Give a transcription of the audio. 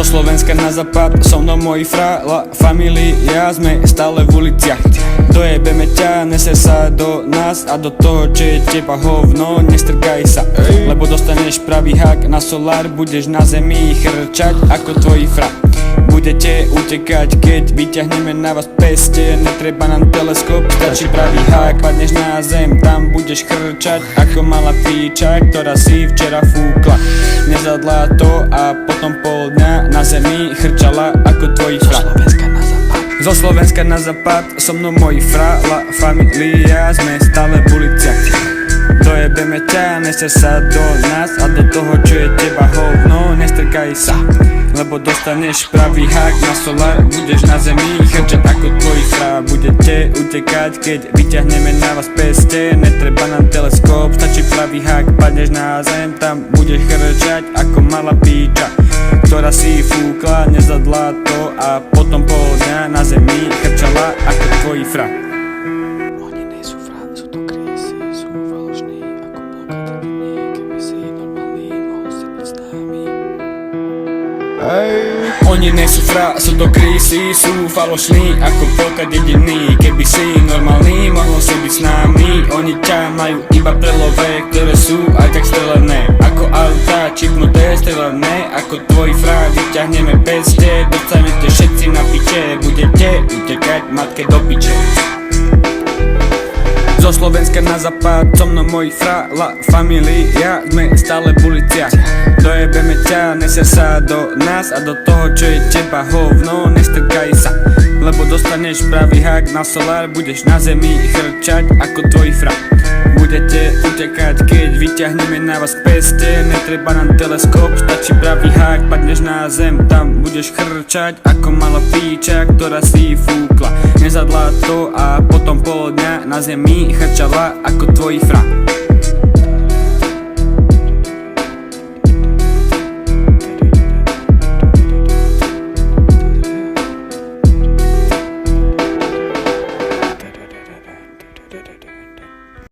Zo Slovenska na západ, so mnou moji frala familia, sme stále v uliciach. Dojebeme ťa, nese sa do nás a do toho, čo je teba hovno, nestrkaj sa, lebo dostaneš pravý hak na solár, budeš na zemi chrčať ako tvoji fra. Budete utekať, keď vyťahneme na vás peste, netreba nám teleskop, stačí pravý hák. Padneš na zem, tam budeš chrčať ako malá píča, ktorá si včera fúkla. Nezadla to a potom pol dňa na zemi chrčala ako tvoji fra. Zo Slovenska na západ, so mnou moji frala familia, sme stále v uliciach. Dojebeme ťa, nese sa do nás a do toho, čo je teba hovno, nestrkaj sa, lebo dostaneš pravý hák na solár, budeš na zemi chrčať ako tvoji fra. Budete utekať, keď vyťahneme na vás peste, netreba nám teleskop, stačí pravý hák. Padneš na zem, tam budeš chrčať ako malá píča, ktorá si fúkla, nezadla to a potom pol dňa na zemi chrčala ako tvoji fra. Oni nejsú fra, sú to krísy, sú falošní ako polkadení, keby si normálny, mohol si byť s nami. Oni nejsú fra, sú to krísy, sú falošní ako polka dediny, keby si normálny, mohol si byť s nami. Oni ťa majú iba prelové, ktoré sú aj tak strelené ako auta, čipnuté, strelené ako tvoji fra. Vyťahneme peste, dostanete všetci na piče, budete utekať matke do piče. Zo Slovenska na západ, so mnou moji frala familia, sme stále v uliciach. Dojebeme ťa, nese sa do nás a do toho, čo je teba hovno, nestrkaj sa, lebo dostaneš pravý hák na solár, budeš na zemi chrčať ako tvoji fra. Budete utekať, keď vyťahneme na vás peste, netreba nám teleskop, stačí pravý hák. Padneš na zem, tam budeš chrčať ako malá píča, ktorá si fúkla, nezadla to a potom pol dňa na zemi chrčala ako tvoji fra.